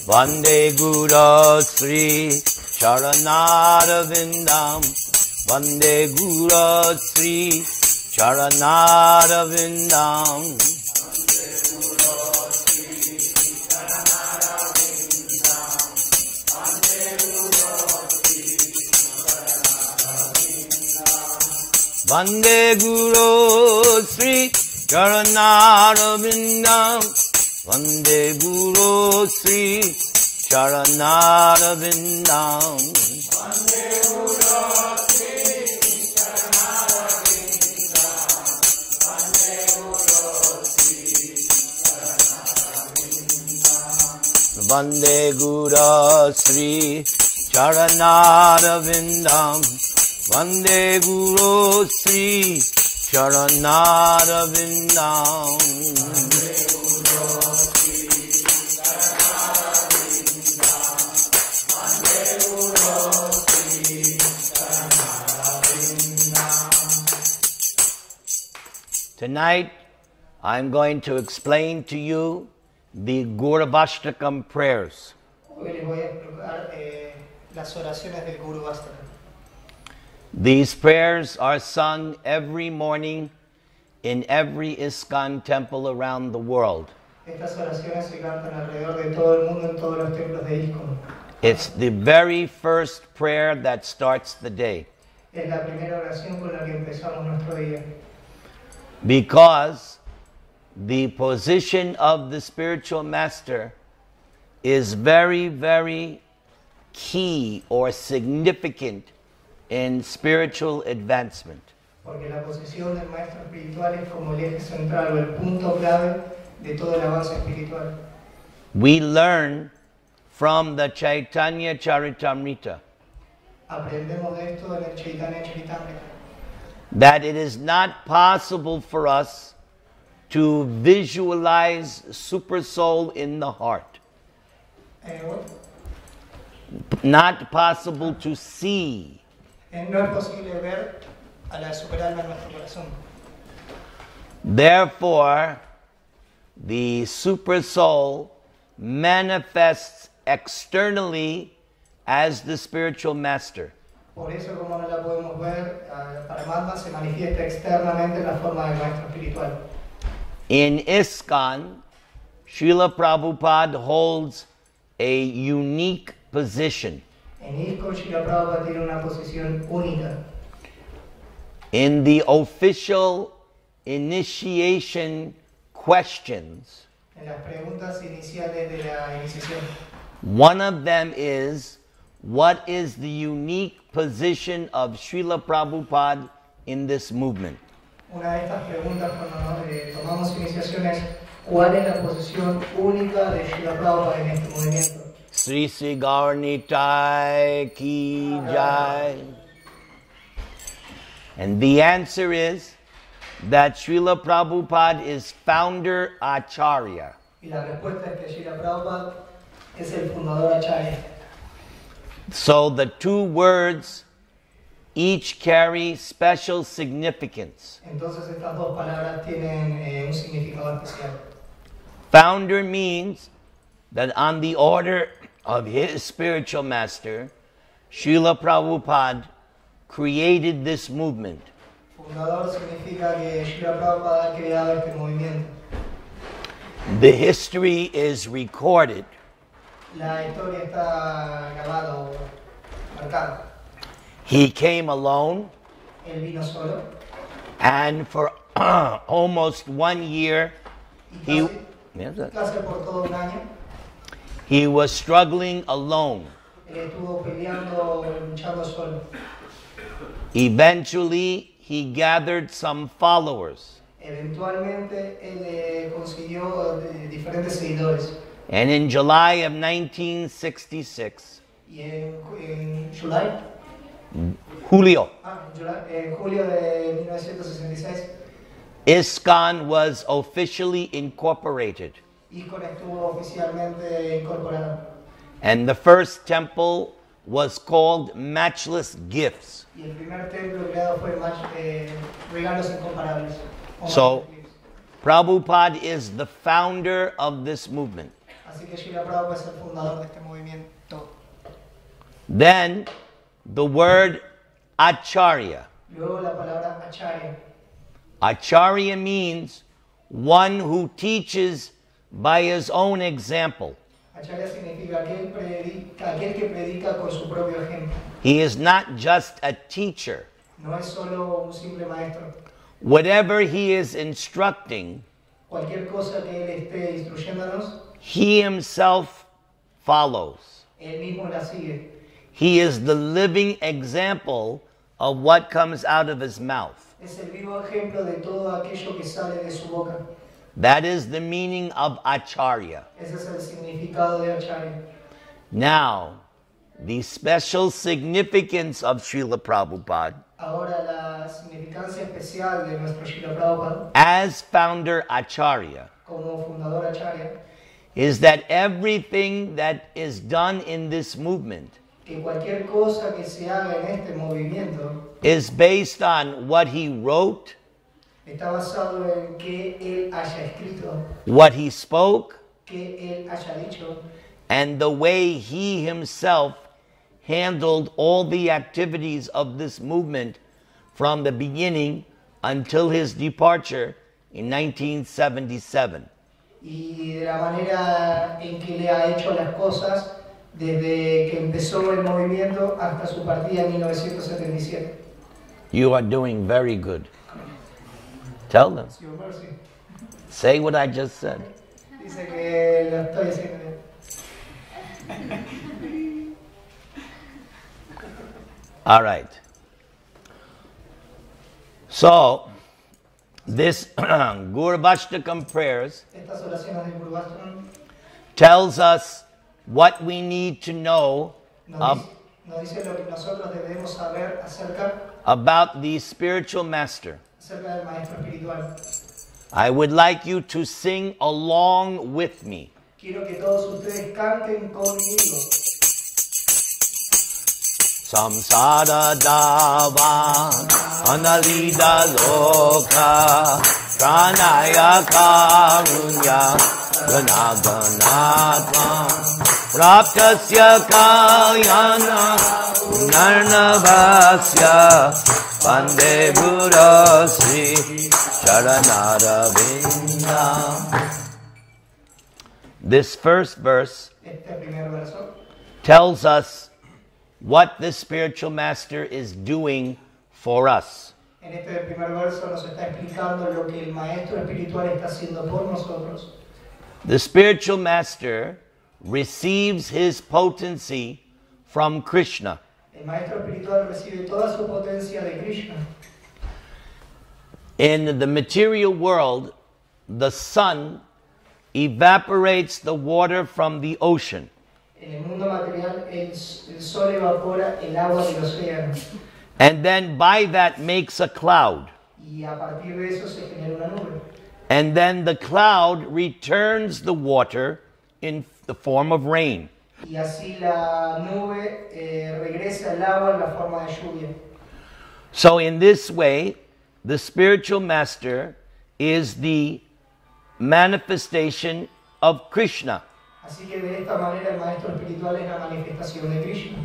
Vande Guru Sri Charanarvindam. Vande Guru Sri Charanarvindam. Vande Guru Sri Charanarvindam. Vande Guru Sri Charanarvindam. Vande Guru Sri Charanarvindam. Vande Guru Sri Charanarvindam. Tonight, I'm going to explain to you the Gurvaṣṭakam prayers. Hoy les voy a explicar las oraciones del Gurvaṣṭakam. These prayers are sung every morning in every ISKCON temple around the world. Estas oraciones se cantan alrededor de todo el mundo en todos los templos de ISKCON. It's the very first prayer that starts the day. Es la primera oración con la que empezamos nuestro día. Because the position of the spiritual master is very, very key or significant in spiritual advancement. Porque la posición del maestro espiritual es como el eje central o el punto clave de todo el avance espiritual. We learn from the Chaitanya Charitamrita Aprendemos de esto en el Chaitanya Charitamrita. that it is not possible for us to visualize Supersoul in the heart. What? Not possible to see. No es posible ver a la superalma en nuestro corazón. Therefore, the Supersoul manifests externally as the spiritual master. Por eso, como no la podemos ver, Paramatma se manifiesta externamente en la forma del maestro espiritual. In ISKCON, Srila Prabhupada holds a unique position. En ISKCON, Srila Prabhupada tiene una posición única. In the official initiation questions, En las preguntas iniciales de la iniciación, one of them is, what is the unique position of Srila Prabhupada in this movement? una de estas preguntas cuando tomamos iniciación es ¿cuál es la posición única de Srila Prabhupada en este movimiento? Sri Sri Gaur Nitai Ki Jai. And the answer is that Srila Prabhupada is founder Acharya. Y la respuesta es que Srila Prabhupada es el fundador Acharya. So the two words each carry special significance. Entonces estas dos palabras tienen un significado especial. Founder means that on the order of his spiritual master, Srila Prabhupada created this movement. Fundador significa que Srila Prabhupada ha creado este movimiento. The history is recorded. La historia está grabada o marcada. He came alone, Él vino solo and for almost 1 year, y casi por todo un año he was struggling alone. él estuvo peleando, luchando solo. Eventually, he gathered some followers. Eventualmente él consiguió diferentes seguidores. And in July of 1966, Y en Julio, julio de 1966, ISKCON was officially incorporated. ISKCON estuvo oficialmente incorporado. And the first temple was called Matchless Gifts. Y el primer templo creado fue Regalos Incomparables. So, Prabhupada is the founder of this movement. Así que Srila Prabhupada es el fundador de este movimiento. Then the word acharya. Luego la palabra acharya. Acharya means one who teaches by his own example. Acharya significa aquel que predica con su propio ejemplo. He is not just a teacher. No es solo un simple maestro. Whatever he is instructing, Cualquier cosa que él esté instruyéndonos, he himself follows. él mismo la sigue. He is the living example of what comes out of his mouth. Es el vivo ejemplo de todo aquello que sale de su boca. That is the meaning of acharya. Ese es el significado de acharya. Now, the special significance of Srila Prabhupada Ahora la significancia especial de nuestro Srila Prabhupada as founder acharya como fundador acharya, is that everything that is done in this movement que cualquier cosa que se haga en este movimiento is based on what he wrote, está basado en que él haya escrito, what he spoke, que él haya dicho, and the way he himself handled all the activities of this movement from the beginning until his departure in 1977. y de la manera en que le ha hecho las cosas desde que empezó el movimiento hasta su partida en 1977. You are doing very good. Tell them. It's your mercy. Say what I just said. Dice que lo estoy haciendo bien. All right. So, this Gurvaṣṭakam prayers Estas oraciones de Gurvaṣṭakam tells us what we need to know nos dice lo que nosotros debemos saber about the spiritual master. acerca del maestro espiritual. I would like you to sing along with me. Quiero que todos ustedes canten conmigo. Samsara dava analida loka pranaya karunya ganaganatva raptasya kayana narnavasya pande burasri charanaravinda. This first verse Este primer verso tells us what the spiritual master is doing for us. En este primer verso nos está explicando lo que el maestro espiritual está haciendo por nosotros. The spiritual master receives his potency from Krishna. El maestro espiritual recibe toda su potencia de Krishna. In the material world, the sun evaporates the water from the ocean. En el mundo material, el sol evapora el agua del océano. And then by that makes a cloud. Y a partir de eso se genera una nube. And then the cloud returns the water in the form of rain. Y así la nube regresa el agua en la forma de lluvia. So in this way, the spiritual master is the manifestation of Krishna. Así que de esta manera el maestro espiritual es la manifestación de Krishna.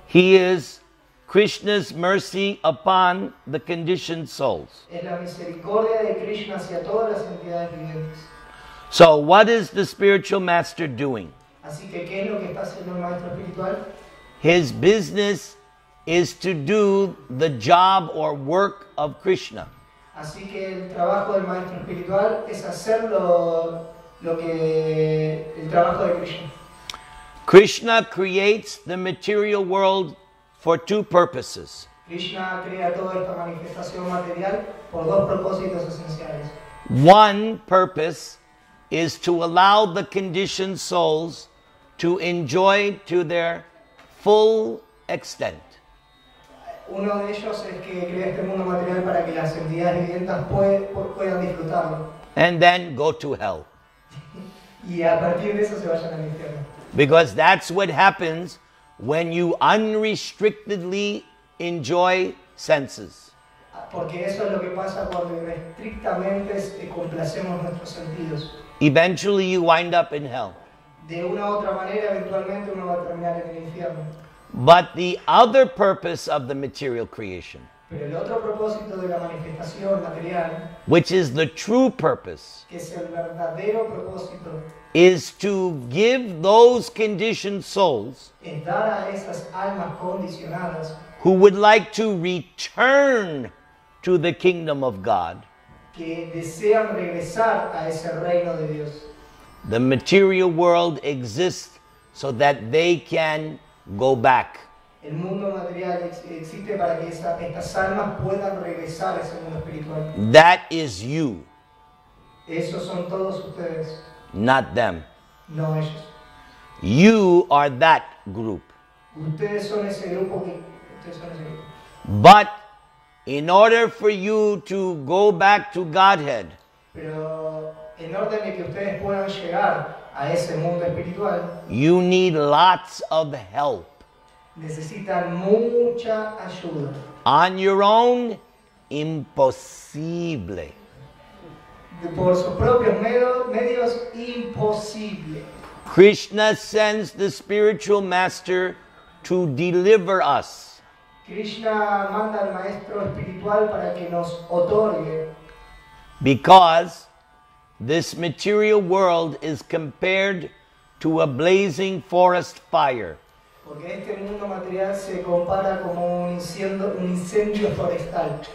He is Krishna's mercy upon the conditioned souls. Es la misericordia de Krishna hacia todas las entidades vivientes. So what is the spiritual master doing? Así que, ¿qué es lo que está haciendo el maestro espiritual? His business is to do the job or work of Krishna. Así que el trabajo del maestro espiritual es hacer el trabajo de Krishna. Krishna creates the material world for two purposes. Krishna crea toda esta manifestación material por dos propósitos esenciales. One purpose is to allow the conditioned souls to enjoy to their full extent. Uno de ellos es que crea este mundo material para que las entidades vivientes puedan disfrutarlo. And then go to hell. Y a partir de eso se vayan al infierno. Because that's what happens when you unrestrictedly enjoy senses. Porque eso es lo que pasa cuando irrestrictamente complacemos nuestros sentidos. Eventually you wind up in hell. De una u otra manera, eventualmente uno va a terminar en el infierno. But the other purpose of the material creation, Pero el otro propósito de la manifestación material, which is the true purpose, que es el verdadero propósito, is to give those conditioned souls es dar a esas almas condicionadas who would like to return to the kingdom of God, que desean regresar a ese reino de Dios. the material world exists so that they can go back. El mundo material existe para que estas almas puedan regresar a ese mundo espiritual. That is you, Esos son todos ustedes, not them. no ellos. You are that group. Ustedes son ese grupo que... Ustedes son ese grupo. But in order for you to go back to Godhead, Pero en orden de que ustedes puedan llegar a ese mundo espiritual, you need lots of help. necesitan mucha ayuda. On your own, imposible. Por sus propios medios, imposible. Krishna sends the spiritual master to deliver us. Krishna manda al maestro espiritual para que nos otorgue, Because this material world is compared to a blazing forest fire. porque este mundo material se compara como un incendio forestal.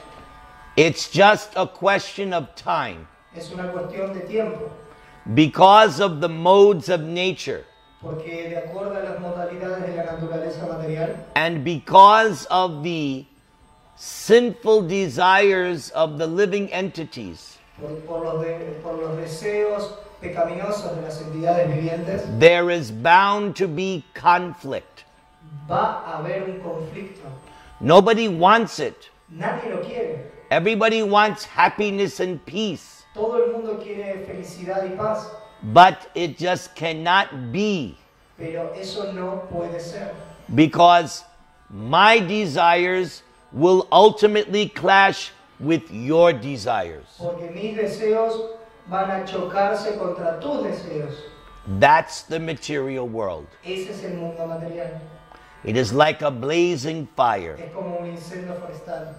It's just a question of time. Es una cuestión de tiempo, Because of the modes of nature porque de acuerdo a las modalidades de la naturaleza material and because of the sinful desires of the living entities, por los deseos pecaminosos de las entidades vivientes, there is bound to be conflict. va a haber un conflicto. Nobody wants it. Nadie lo quiere. Everybody wants happiness and peace. Todo el mundo quiere felicidad y paz, But it just cannot be, pero eso no puede ser. because my desires will ultimately clash with your desires. Porque mis deseos van a chocarse contra tus deseos. That's the material world. Ese es el mundo material. It is like a blazing fire. Es como un incendio forestal.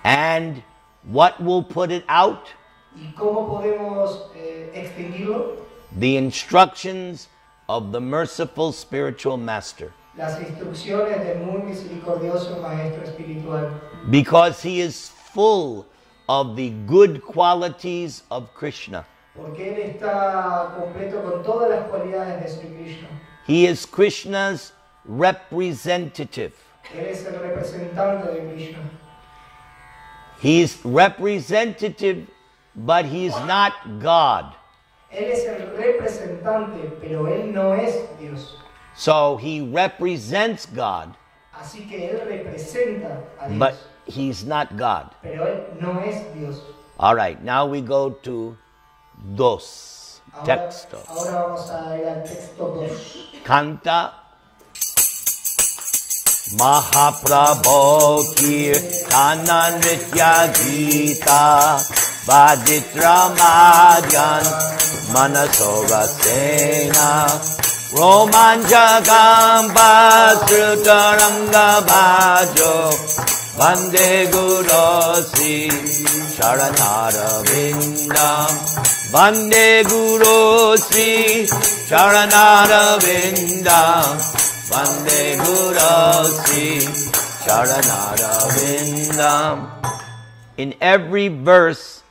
And what will put it out? ¿Y cómo podemos extinguirlo? The instructions of the merciful spiritual master. Las instrucciones del muy misericordioso maestro espiritual. Because he is full of the good qualities of Krishna. Porque él está completo con todas las cualidades de Sri Krishna. He is Krishna's representative. Él es el representante de Krishna. He's representative, but he's not God. Él es el representante, pero él no es Dios. So he represents God, Así que él representa a Dios, but he's not God. pero él no es Dios. All right, now we go to dos. Texto. Ahora vamos a ir al texto 2. Canta Mahaprabhu Kirtana Nritya Gita Vajitra Madhyan Manasoga Sena Romanjakam Bhasrutaranga Bhajo Vande Guru Sri Charanara Vindam Vande Guru Sri Charanara Vindam Vande Guru Sri Charanara Vindam. In every verse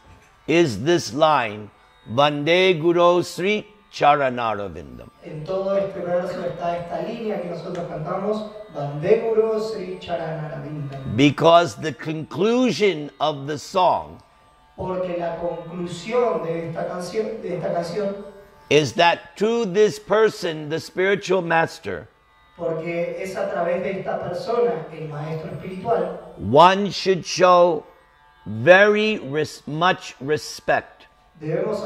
is this line, Vande Guru Sri Charanara Vindam. En todo este verso está esta línea que nosotros cantamos, Vande Guru Sri Charanara Vindam. Because the conclusion of the song Porque la conclusión de esta canción, is that to this person, the spiritual master, porque es a través de esta persona, el maestro espiritual, one should show very much respect. debemos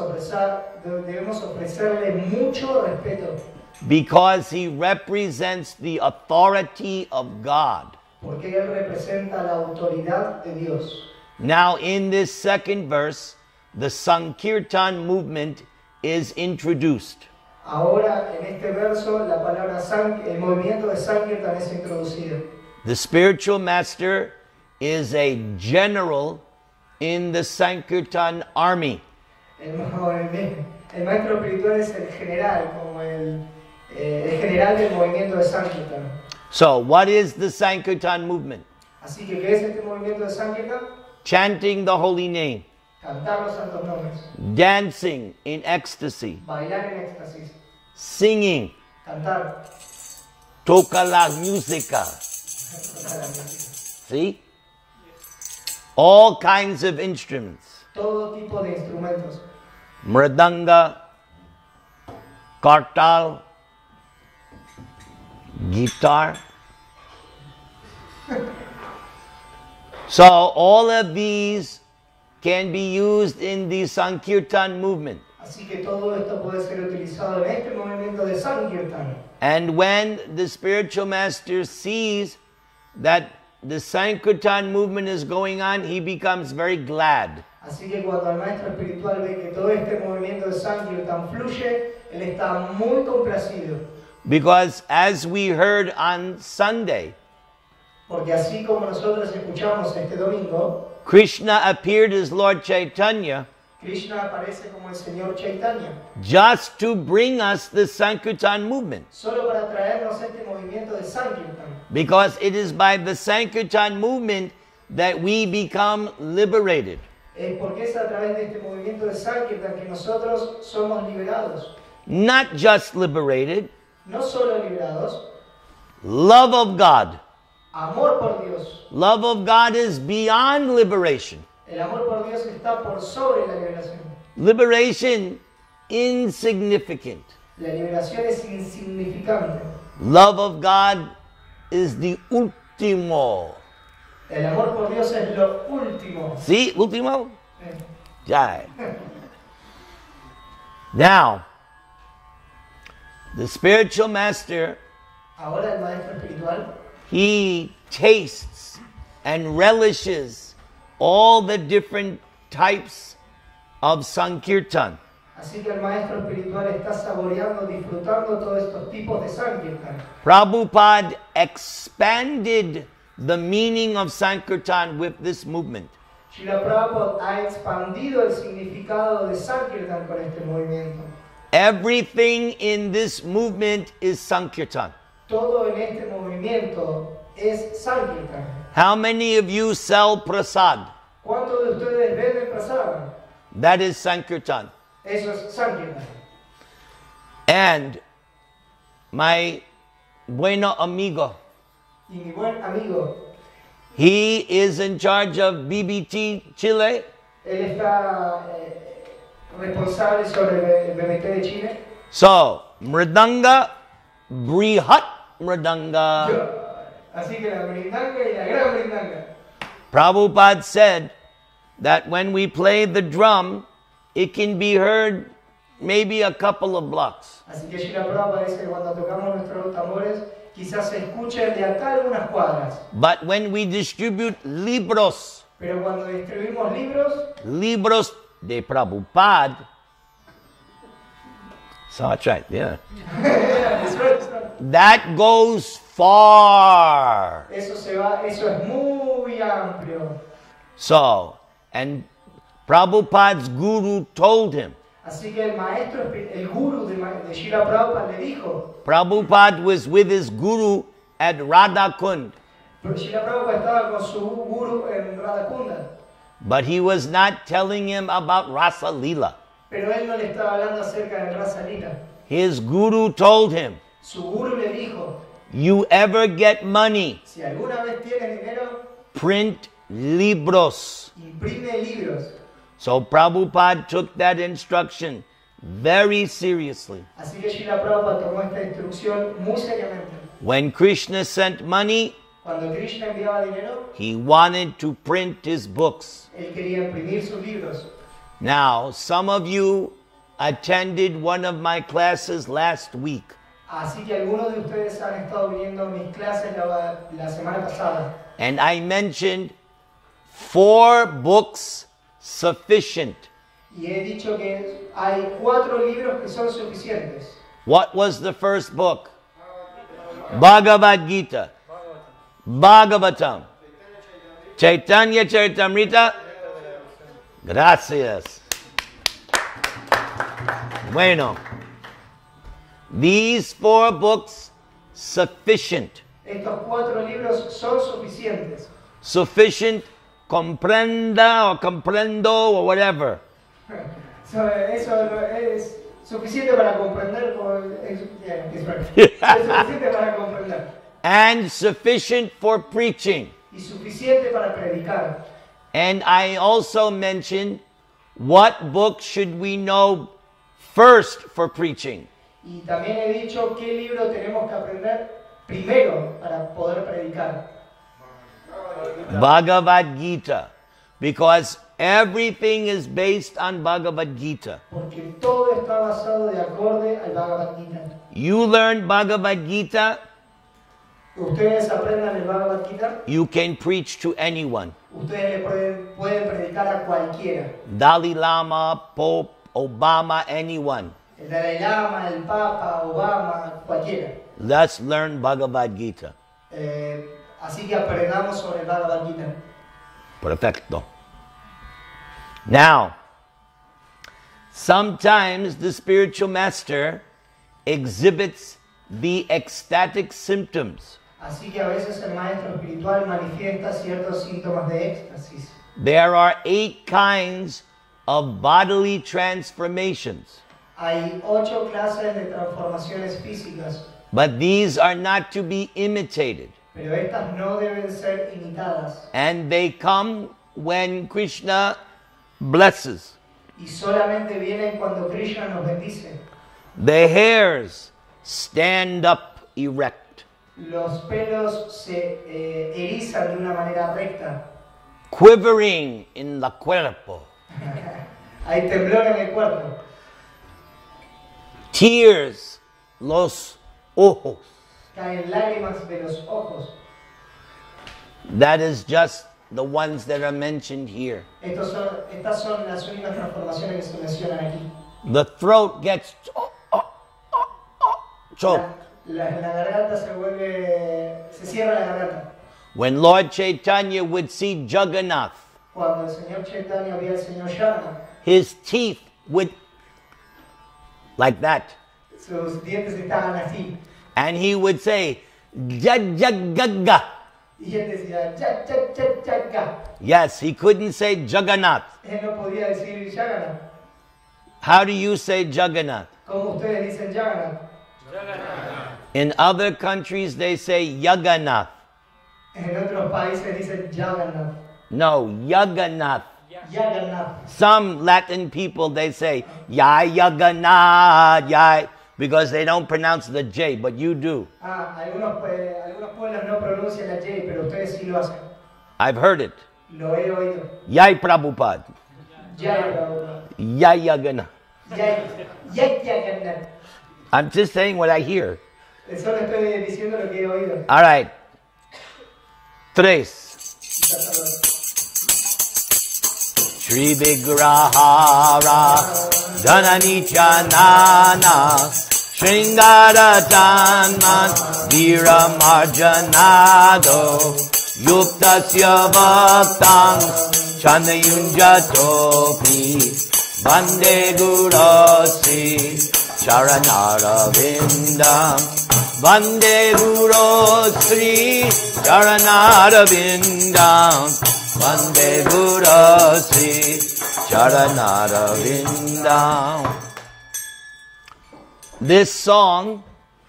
ofrecerle mucho respeto, Because he represents the authority of God. porque él representa la autoridad de Dios. Now in this second verse, the Sankirtan movement is introduced. Ahora, en este verso, la palabra el movimiento de Sankirtan es introducido. The spiritual master is a general in the Sankirtan army. El maestro espiritual es el general, como el general del movimiento de Sankirtan. So, what is the Sankirtan movement? Así que, ¿qué es este movimiento de Sankirtan? Chanting the holy name. Cantar los santos nombres. Dancing in ecstasy. Bailar en éxtasis. Singing. Cantar. Toca la música. See? All kinds of instruments. Todo tipo de instrumentos. Mridanga, kartal, guitar. So all of these can be used in the Sankirtan movement. Así que todo esto puede ser utilizado en este movimiento de Sankirtan. And when the spiritual master sees that the Sankirtan movement is going on, he becomes very glad. Así que cuando el maestro espiritual ve que todo este movimiento de Sankirtan fluye, él está muy complacido. Because as we heard on Sunday, porque así como nosotros escuchamos este domingo, Krishna appeared as Lord Chaitanya, Krishna aparece como el Señor Chaitanya, just to bring us the Sankirtan movement. Solo para traernos este movimiento de Sankirtan. Because it is by the Sankirtan movement that we become liberated. Es porque es a través de este movimiento de Sankirtan que nosotros somos liberados. Not just liberated, no solo liberados, love of God. Amor por Dios. Love of God is beyond liberation. El amor por Dios está por sobre la liberación. Liberation, insignificant. La liberación es insignificante. Love of God is the último. El amor por Dios es lo último. ¿Sí? ¿Último? Yeah. Now, the spiritual master, ahora el maestro espiritual, he tastes and relishes all the different types of Sankirtan. Así que el maestro espiritual está saboreando, disfrutando todos estos tipos de Sankirtan. Prabhupada expanded the meaning of Sankirtan with this movement. Srila Prabhupada ha expandido el significado de Sankirtan con este movimiento. Everything in this movement is Sankirtan. Todo en este movimiento es Sankirtan. How many of you sell prasad? ¿Cuántos de ustedes venden prasad? That is Sankirtan. Eso es Sankirtan. And my bueno amigo, y mi buen amigo, he is in charge of BBT Chile. Él está responsable sobre el BBT de Chile. So, Mridanga, Brihat Mridanga. Así que la Mridanga y la gran Mridanga. Prabhupada said that when we play the drum, it can be heard maybe a couple of blocks. Así que Srila Prabhupada dice que cuando tocamos nuestros tambores, quizás se escuchen de acá algunas cuadras. But when we distribute libros, pero cuando distribuimos libros de Prabhupada, so that's right, yeah. That goes far. Eso es muy amplio. So, and Prabhupada's guru told him. Así que el maestro, el guru de Srila Prabhupada le dijo. Prabhupada was with his guru at Radha Kund. Srila Prabhupada estaba con su guru en Radha Kunda. But he was not telling him about Rasa Lila. Pero él no le estaba hablando acerca del Rasa Lila. His guru told him. Su guru le dijo. You ever get money? Si alguna vez tienes dinero, print libros. Imprime libros. So Prabhupada took that instruction very seriously. Así que Srila Prabhupada tomó esta instrucción muy seriamente. When Krishna sent money, cuando Krishna enviaba dinero, he wanted to print his books. Él quería imprimir sus libros. Now, some of you attended one of my classes last week. Así que algunos de ustedes han estado viniendo a mis clases la semana pasada. And I mentioned 4 books sufficient. Y he dicho que hay 4 libros que son suficientes. What was the first book? Bhagavad Gita. Bhagavatam. Chaitanya Charitamrita. Gracias. Bueno. These 4 books, sufficient. Estos 4 libros son suficientes. Sufficient, comprenda or comprendo or whatever. Eso es suficiente para comprender. Es suficiente para comprender. And sufficient for preaching. Y suficiente para predicar. And I also mentioned what book should we know first for preaching. Y también he dicho qué libro tenemos que aprender primero para poder predicar. Bhagavad Gita. Because everything is based on Bhagavad Gita. Porque todo está basado de acorde al Bhagavad Gita. You learn Bhagavad Gita, Ustedes aprendan el Bhagavad Gita, you can preach to anyone. ustedes le pueden predicar a cualquiera. Dalai Lama, Pope, Obama, anyone. El Dalai Lama, el Papa, Obama, cualquiera. Let's learn Bhagavad Gita. Así que aprendamos sobre el Bhagavad Gita. Perfecto. Now, sometimes the spiritual master exhibits the ecstatic symptoms. Así que a veces el maestro espiritual manifiesta ciertos síntomas de éxtasis. There are 8 kinds of bodily transformations, Hay 8 clases de transformaciones físicas, but these are not to be imitated. pero estas no deben ser imitadas. And they come when Krishna blesses. Y solamente vienen cuando Krishna nos bendice. The hairs stand up erect. Los pelos se erizan de una manera recta. Quivering in the cuerpo. Hay temblor en el cuerpo. Tears, los ojos. Caen lágrimas de los ojos. That is just the ones that are mentioned here. Estas son las únicas transformaciones que se mencionan aquí. The throat gets choked. La garganta se cierra la garganta. When Lord Chaitanya would see Jagannath, Cuando el Señor Chaitanya vio al Señor Sharma, his teeth would, like that. sus dientes estaban así. And he would say, Jajagaga. Y él decía, ya, ya, ya, ya, ya. Yes, he couldn't say Jagannath. Él no podía decir Jagannath. How do you say Jagannath? ¿Cómo ustedes dicen Jagannath? In other countries, they say Yaganath. En otros países dicen Jagannath. No, Yaganath. Jagannath. Some Latin people, they say, Yai Yaganath, Yai, because they don't pronounce the J, but you do. Algunos pueblos no pronuncian la J, pero ustedes sí lo hacen. I've heard it. Lo he oído. Yai Prabhupada. Jai Prabhupada. Yai Yaganath. Jai Jagannath. I'm just saying what I hear. Solo estoy diciendo lo que he oído. All right. 3. Shri Vigrahara Dhanani Chanana Shringara Tanman Vira Marjanado Yuktasya Bhaktang Chanayunjatopi Vande Gurasi Charanara Vande Guru Sri Charanara Vindam Vande Guru Sri Charanara Vindam. This song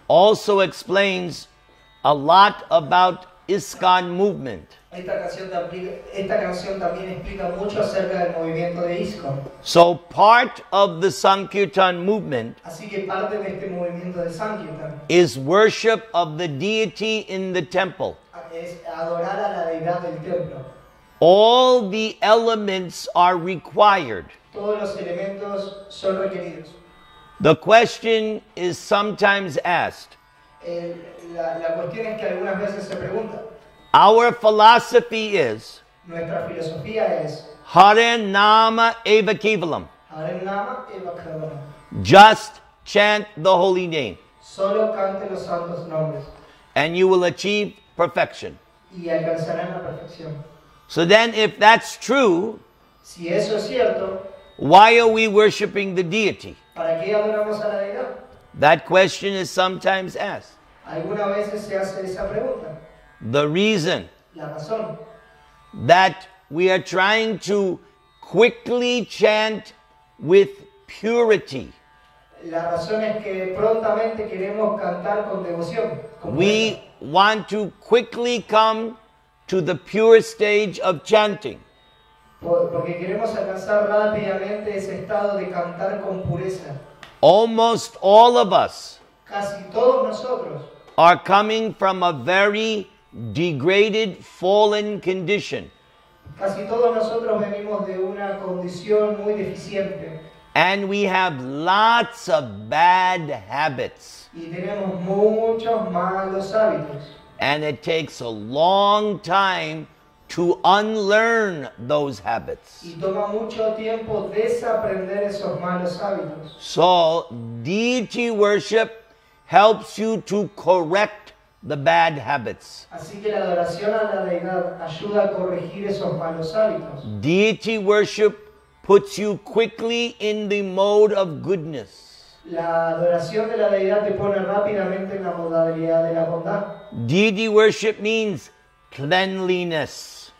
also explains a lot about ISKCON movement. Esta canción también explica mucho acerca del movimiento de ISKCON. So part of the Sankirtan movement Así que parte de este movimiento de Sankirtan is worship of the deity in the temple. es adorar a la deidad del templo. All the elements are required. Todos los elementos son requeridos. The question is sometimes asked, La cuestión es que algunas veces se pregunta. our philosophy is Nuestra filosofía es Hare Nama Eva Kevalam. Hare Nama Eva Kevalam. Just chant the holy name, Solo cante los santos nombres and you will achieve perfection. y alcanzarán la perfección. So then, if that's true, Si eso es cierto, why are we worshiping the deity? ¿para qué adoramos a la deidad? That question is sometimes asked. Algunas veces se hace esa pregunta. The reason La razón that we are trying to quickly chant with purity. La razón es que prontamente queremos cantar con devoción. Con We want to quickly come to the pure stage of chanting. porque queremos alcanzar rápidamente ese estado de cantar con pureza. Almost all of us Casi todos nosotros are coming from a very degraded, fallen condition. Casi todos nosotros venimos de una condición muy deficiente And we have lots of bad habits. y tenemos muchos malos hábitos. And it takes a long time to unlearn those habits. Y toma mucho tiempo desaprender esos malos hábitos. So, deity worship helps you to correct the bad habits. Así que la adoración a la deidad ayuda a corregir esos malos hábitos. Deity worship puts you quickly in the mode of goodness. La adoración de la deidad te pone rápidamente en la modalidad de la bondad. Deity worship means cleanliness.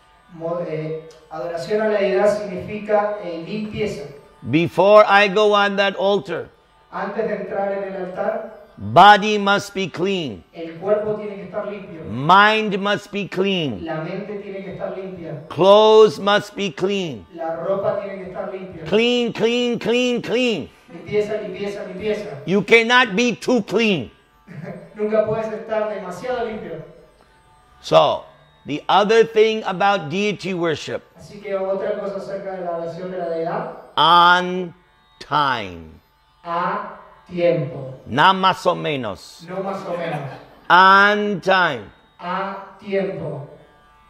Adoración a la deidad significa limpieza. Before I go on that altar, Antes de entrar en el altar, body must be clean. el cuerpo tiene que estar limpio. Mind must be clean. La mente tiene que estar limpia. Clothes must be clean. La ropa tiene que estar limpia. Clean, clean, clean, clean. Limpieza, limpieza, limpieza. You cannot be too clean. Nunca puedes estar demasiado limpio. So, the other thing about deity worship, Así que otra cosa acerca de la adoración de la deidad, on time. a tiempo. No más o menos. No más o menos. On time. A tiempo.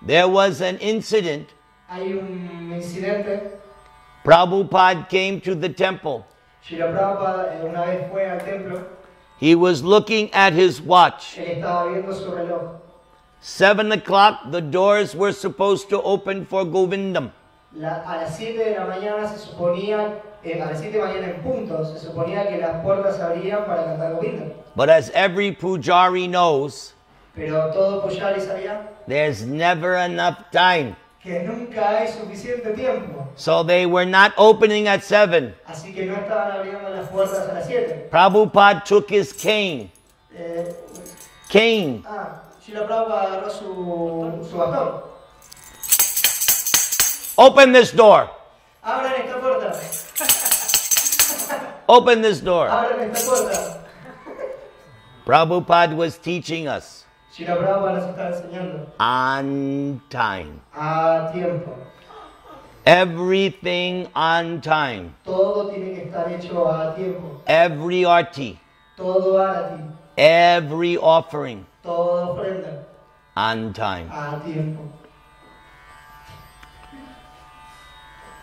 There was an incident. Hay un incidente. Prabhupada came to the temple. Srila Prabhupada una vez fue al templo. He was looking at his watch. Él estaba viendo su reloj. 7 o'clock, the doors were supposed to open for Govindam. A las 7 de la mañana se suponía, a las 7 de la mañana en punto, se suponía que las puertas se abrían para cantar Govinda. But as every pujari knows, Pero todo pujari sabía there's never enough time. que nunca hay suficiente tiempo. So they were not opening at 7. Así que no estaban abriendo las puertas a las 7. Prabhupada took his cane. Cane. Srila Prabhupada agarró su bastón. Open this door. Abran esta puerta. Open this door. Abran esta puerta. Prabhupada was teaching us Srila Prabhupada nos está enseñando. on time. A tiempo. Everything on time. Todo tiene que estar hecho a tiempo. Every arti. Todo arati. Every offering Todo ofrenda. on time. A tiempo.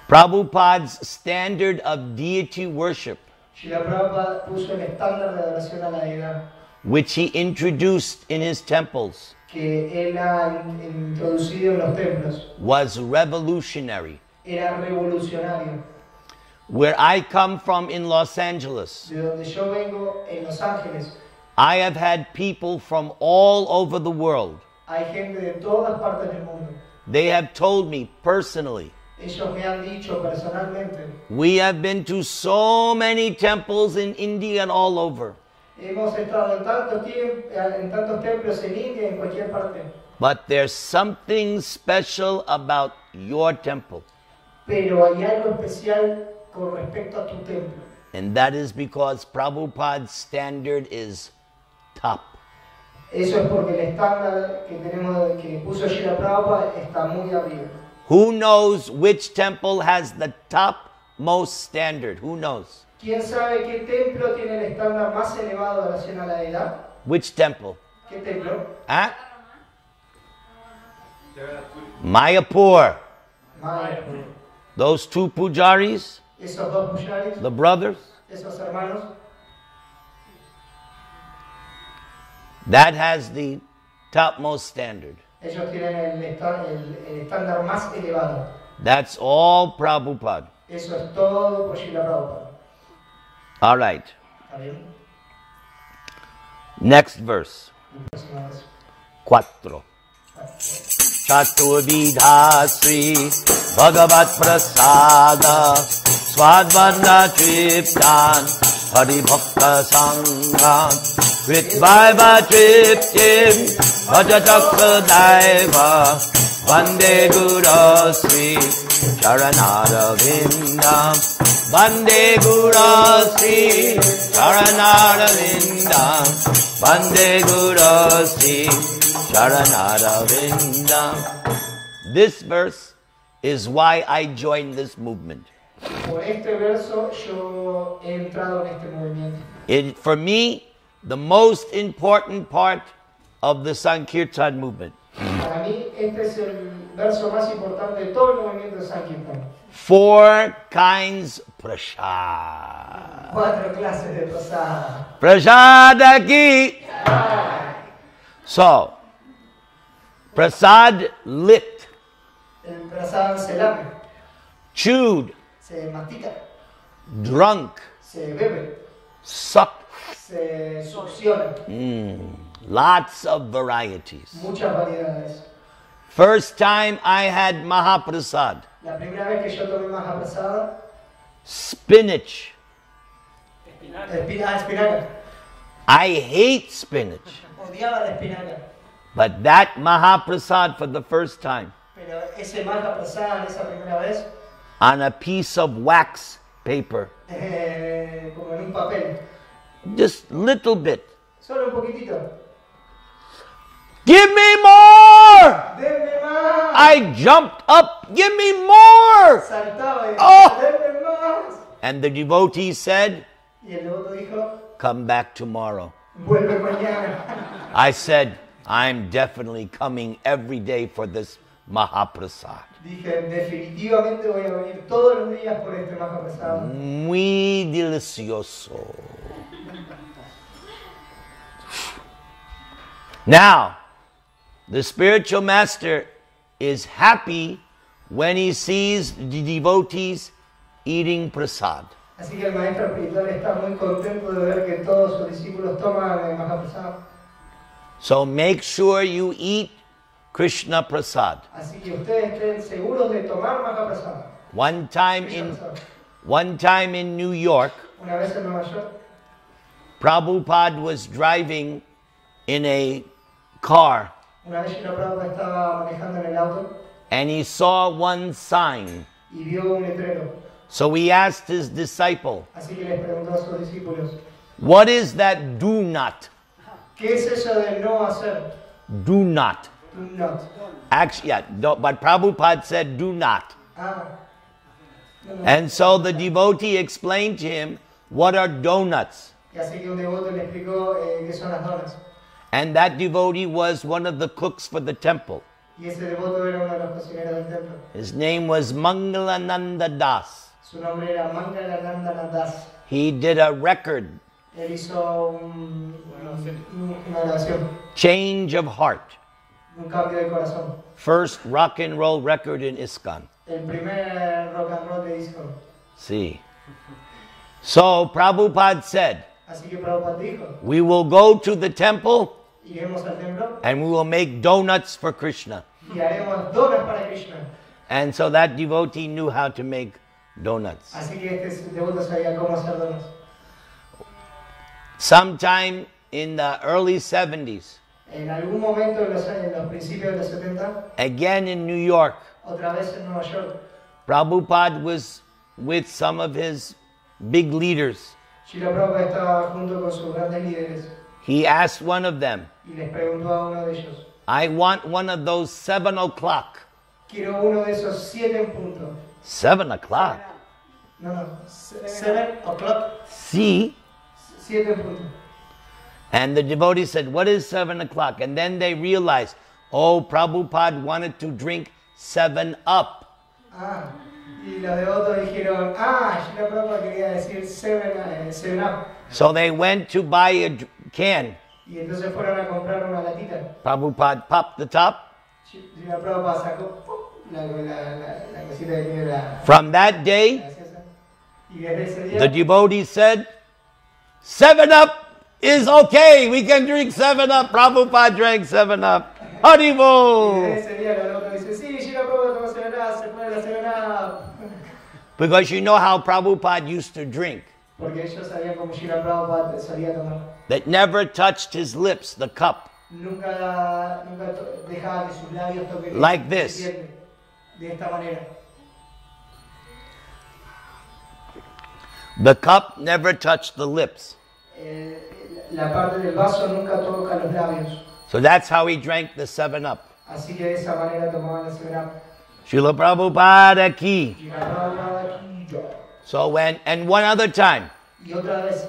Prabhupada's standard of deity worship, Srila Prabhupada puso el estándar de adoración a la deidad which he introduced in his temples, que él ha introducido en los templos. was revolutionary. Era revolucionario. Where I come from in Los Angeles, De donde yo vengo, en Los Ángeles, I have had people from all over the world. hay gente de todas partes del mundo. They have told me personally, Ellos me han dicho personalmente, we have been to so many temples in India and all over. hemos estado en tantos templos en India y en cualquier parte. But there's something special about your temple. Pero hay algo especial con respecto a tu templo. And that is because Prabhupada's standard is top. Eso es porque el estándar que tenemos, que puso Srila Prabhupada, está muy arriba. Who knows which temple has the top most standard? Who knows? ¿Quién sabe qué templo tiene el estándar más elevado de adoración a la deidad? Which temple? ¿Qué templo? Huh? Mayapur. Maya. Those two pujaris, Esos dos pujaris, the brothers, esos hermanos, That has the topmost standard. Ellos tienen el estándar más elevado. That's all Prabhupada. Eso es todo por Srila Prabhupada. All right. ¿Está bien? Next verse. Próxima vez. 4. Chaturvidha Sri Bhagavat Prasada Swadvanda Triptan Haribhakta Sangha Kritvaiva Triptim Bhajataksa Daiva Vande Guru Sri Charanara Vindam Vande Guru Sri Charanara Vindam Vande Guru Sri Charanara Vindam. This verse is why I joined this movement. Por este verso yo he entrado en este movimiento. For me, the most important part of the Sankirtan movement. Para mí este es el verso más importante de todo el movimiento de Sankirtan. 4 kinds prasad. 4 clases de prasada. Prasada ki. So, prasad lit, El prasada se lame, chewed, se mastica, drunk, se bebe, sucked. se succiona. Lots of varieties. Muchas variedades. First time I had Mahaprasad, La primera vez que yo tomé mahaprasada, spinach. espinaca. I hate spinach. Odiaba la espinaca. But that Mahaprasad for the first time, Pero ese mahaprasada, esa primera vez, on a piece of wax paper, como en un papel, just little bit. solo un poquitito. Give me more! ¡Denme más! I jumped up, give me more! Saltaba y Oh! ¡denme más! And the devotee said, Y el devoto dijo, come back tomorrow. vuelve mañana. I said, I'm definitely coming every day for this Mahaprasad. Dije, definitivamente voy a venir todos los días por este mahaprasada. Muy delicioso. Now, the spiritual master is happy when he sees the devotees eating prasad. Así que el maestro espiritual está muy contento de ver que todos sus discípulos toman el mahaprasada. So make sure you eat Krishna prasad. Así que ustedes estén seguros de tomar mahaprasada. One time in New York, Una vez en Nueva York, Prabhupada was driving in a car una vez Srila Prabhupada estaba manejando en el auto and he saw one sign. y vio un letrero. So he asked his disciple, Así que les preguntó a sus discípulos, what is that do not? ¿qué es eso de no hacer? Do not. Do not. Actually, yeah, but Prabhupada said do not. Ah. No, no. And so the devotee explained to him what are donuts. Y así que un devoto le explicó qué son las donas. And that devotee was one of the cooks for the temple. Y ese devoto era uno de los cocineros del templo. His name was Mangalananda Das. Su nombre era Mangalananda Das. He did a record, Él hizo una grabación, Change of Heart. un cambio de corazón. First rock and roll record in ISKCON. El primer rock and roll de ISKCON. See. So Prabhupada said, Así que Prabhupada dijo, we will go to the temple iremos al templo and we will make donuts for Krishna. y haremos donas para Krishna. And so that devotee knew how to make donuts. Así que este devoto sabía cómo hacer donas. Sometime in the early 70s, En algún momento en los principios de los 70, again in New York, otra vez en Nueva York, Prabhupada was with some of his big leaders. Srila Prabhupada estaba junto con sus grandes líderes He asked one of them, y les preguntó a uno de ellos, I want one of those 7 o'clock. quiero uno de esos 7 en punto. 7 o'clock? No, 7 o'clock, See? 7 en punto. And the devotee said, what is 7 o'clock? And then they realized, oh, Prabhupada wanted to drink 7 Up. Ah, y los devotos dijeron, Srila Prabhupada quería decir 7 Up. So they went to buy a can. Y entonces fueron a comprar una latita. Prabhupada popped the top. Srila Prabhupada sacó la cosita que tiene la From that day, gaseosa. Y desde ese día, the devotees said, 7-Up is okay. We can drink 7-Up. Prabhupada drank 7-Up. y Haribol! desde ese día la nota dice, sí, Srila Prabhupada tomó 7-Up, se fue la 7-Up. Because you know how Prabhupada used to drink. Porque ellos sabían cómo Srila Prabhupada solía tomar. That never touched his lips, the cup. Nunca dejaba que sus labios toquen Like this. De esta manera. The cup never touched the lips. La parte del vaso nunca toca los labios. So that's how he drank the 7-Up. Así que de esa manera tomaban la 7-Up. Srila Prabhupada ki. Srila Prabhupada ki jai. So and one other time, Y otra vez,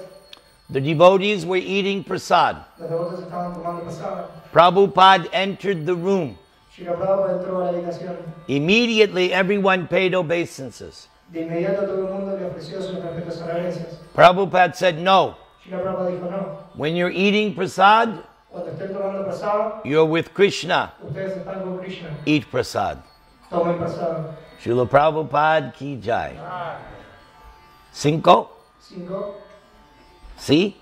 the devotees were eating prasad. los devotos estaban tomando pasada. Prabhupada entered the room. Srila Prabhupada entró a la habitación. Immediately everyone paid obeisances. De inmediato todo el mundo le ofreció sus respetos y reverencias. Prabhupada said, no. Srila Prabhupada dijo no. When you're eating prasad, Cuando estén tomando pasada, you're with Krishna. ustedes están con Krishna. Eat prasad. Tomen pasada. Srila Prabhupada ki jai. 5. 5. See?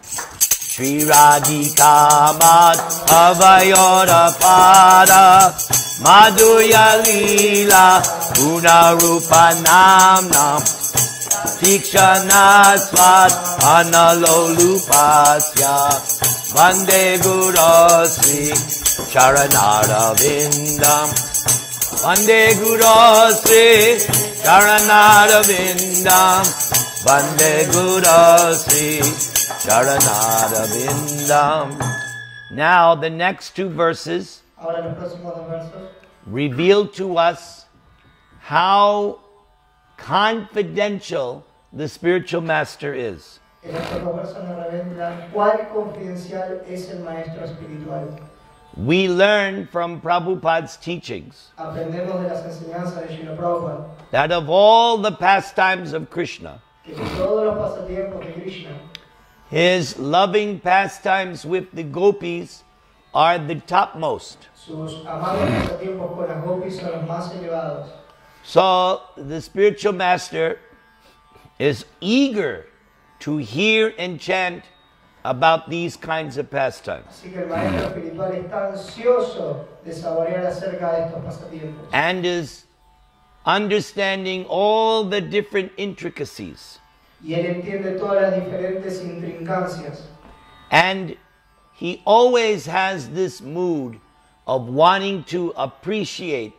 Shri Radhika Madhavayora Pada Madhurya Leela Guna Rupa Namnam Tikshana Svat Analolupasya Vande Guru Sri Charanarvindam Vande Guru Sri Charanarvindam Vande Guru Sri Charanarvindam. Now the next 2 verses Ahora los próximos 2 versos reveal to us how confidential the spiritual master is. en estos 2 versos nos revelan cuán confidencial es el maestro espiritual. We learn from Prabhupada's teachings Aprendemos de las enseñanzas de Srila Prabhupada that of all the pastimes of Krishna, que de todos los pasatiempos de Krishna, his loving pastimes with the gopis are the topmost. sus amados pasatiempos con las gopis son los más elevados. So the spiritual master is eager to hear and chant about these kinds of pastimes. Así que el maestro espiritual está ansioso de saborear acerca de estos pasatiempos. And is understanding all the different intricacies. Y él entiende todas las diferentes intrincancias. And he always has this mood of wanting to appreciate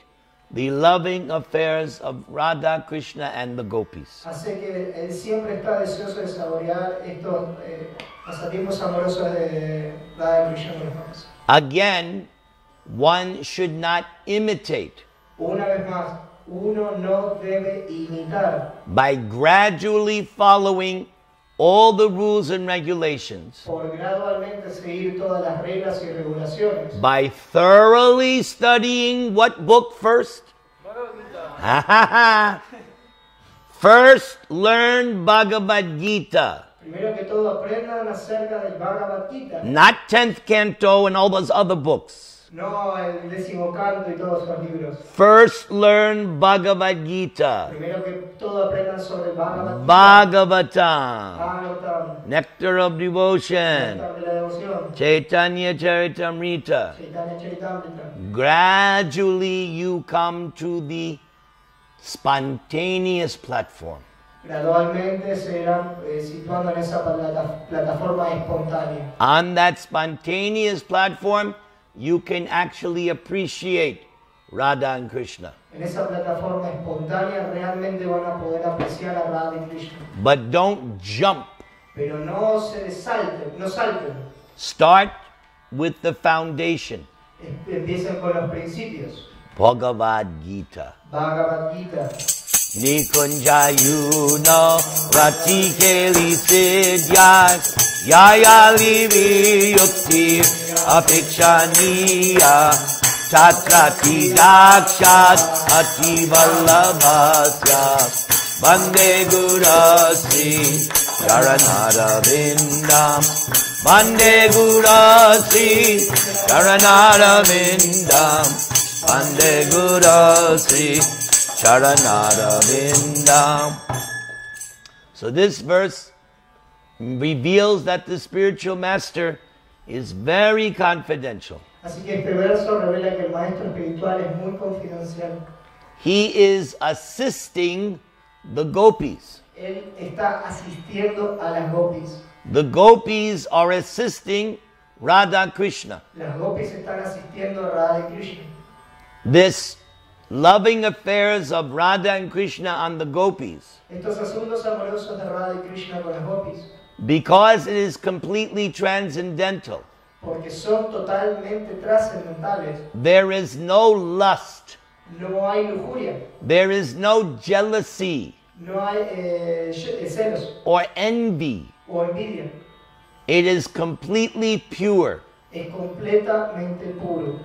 the loving affairs of Radha, Krishna and the gopis. Así que él siempre está deseoso de saborear estos pasatiempos amorosos de Radha Krishna con los demás. Again, one should not imitate. Una vez más, uno no debe imitar By gradually following all the rules and regulations, por gradualmente seguir todas las reglas y regulaciones. by thoroughly studying what book first? First learn Bhagavad Gita, Primero que todo aprendan acerca del Bhagavad Gita, not 10th canto and all those other books. no el 10º canto y todos los libros. First learn Bhagavad Gita, Primero que todo aprendan sobre el Bhagavad Gita, Bhagavatam, Bhagavatam, Nectar of Devotion, Nectar de la Devoción, Chaitanya Charitamrita. Chaitanya Charitamrita. Gradually you come to the spontaneous platform. Gradualmente se irán situando en esa plataforma espontánea. On that spontaneous platform, you can actually appreciate Radha and Krishna. En esa plataforma espontánea realmente van a poder apreciar a Radha y Krishna. But don't jump. Pero no se salten, no salten. Start with the foundation. Empiecen con los principios. Bhagavad Gita. Bhagavad Gita. Nikunjayuno Ratikeli Siddhyai Yayali Viyukti Apikshaniya Tatrati Dakshat Ativallabhasya Vande Guru Sri Charanarvindam Vande Guru Sri Charanarvindam. Vande Guru Sri Charanarvindam. So this verse reveals that the spiritual master is very confidential. Así que este verso revela que el maestro espiritual es muy confidencial. He is assisting the gopis. Él está asistiendo a las gopis. The gopis are assisting Radha Krishna. Las gopis están asistiendo a Radha y Krishna. This loving affairs of Radha and Krishna on the gopis, Estos asuntos amorosos de Radha y Krishna con las gopis, because it is completely transcendental, porque son totalmente trascendentales. there is no lust, No hay lujuria, there is no jealousy no hay celos or envy. o envidia. It is completely pure. Es completamente puro.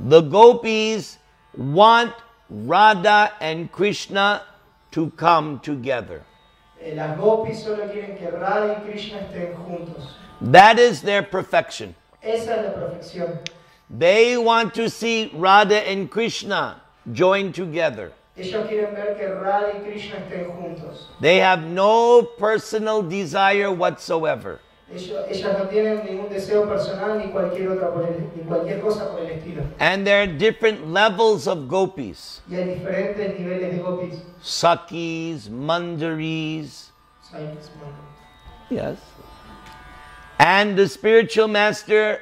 The gopis want Radha and Krishna to come together. Las gopis solo quieren que Radha y Krishna estén juntos. That is their perfection. Esa es la perfección. They want to see Radha and Krishna joined together. Ellos quieren ver que Radha y Krishna estén juntos. They have no personal desire whatsoever. Ellas no tienen ningún deseo personal ni cualquier cosa por el estilo. And there are different levels of gopis. Y hay diferentes niveles de gopis. Sakis, Mandaris. Yes. And the spiritual master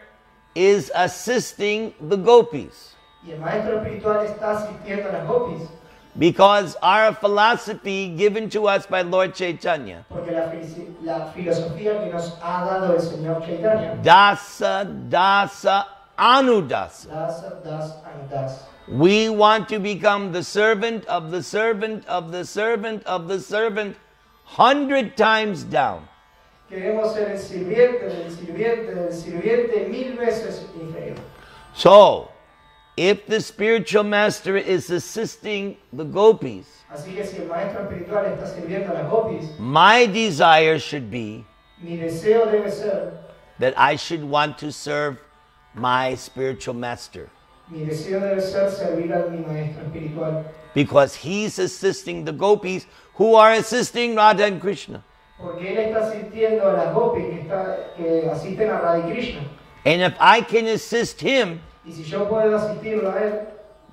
is assisting the gopis. Y el maestro espiritual está asistiendo a las gopis. Because our philosophy given to us by Lord Chaitanya, Porque la filosofía que nos ha dado el Señor Chaitanya, dasa, dasa, anudasa. das, das, and das. We want to become the servant of the servant of the servant of the servant 100 times down. Queremos ser el sirviente del sirviente del sirviente 1000 veces inferior. So, if the spiritual master is assisting the gopis, Así que si el maestro espiritual está sirviendo a las gopis, my desire should be mi deseo debe ser, that I should want to serve my spiritual master. mi deseo debe ser servir a mi maestro espiritual. Because he's assisting the gopis who are assisting Radha and Krishna. Porque él está asistiendo a las gopis que asisten a Radha y Krishna. And if I can assist him, Y si yo puedo asistirlo a él,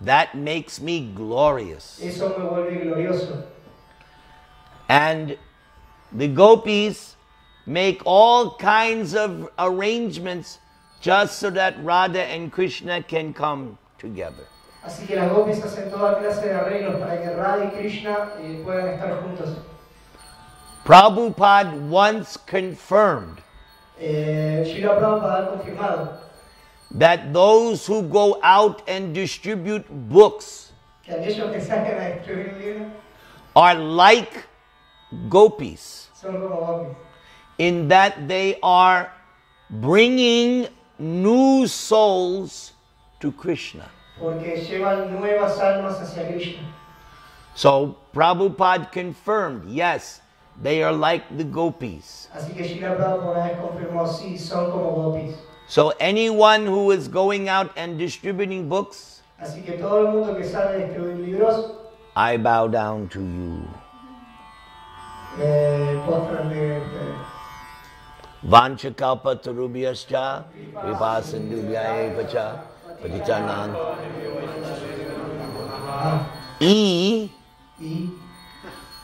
that makes me glorious. eso me vuelve glorioso. And the gopis make all kinds of arrangements just so that Radha and Krishna can come together. Así que las gopis hacen toda clase de arreglos para que Radha y Krishna puedan estar juntos. Prabhupada once confirmed Srila Prabhupada ha confirmado that those who go out and distribute books que aquellos que salen a escribir un libro are like gopis, son como gopis, in that they are bringing new souls to Krishna. porque llevan nuevas almas hacia Krishna. So Prabhupada confirmed, yes, they are like the gopis. Así que Srila Prabhupada una vez confirmó, sí, son como gopis. So anyone who is going out and distributing books, Así que todo el mundo que sale a escribir libros, I bow down to you. postran de Vanchakalpa tarubhyascha, vipasindubhya evacha, patichanan. y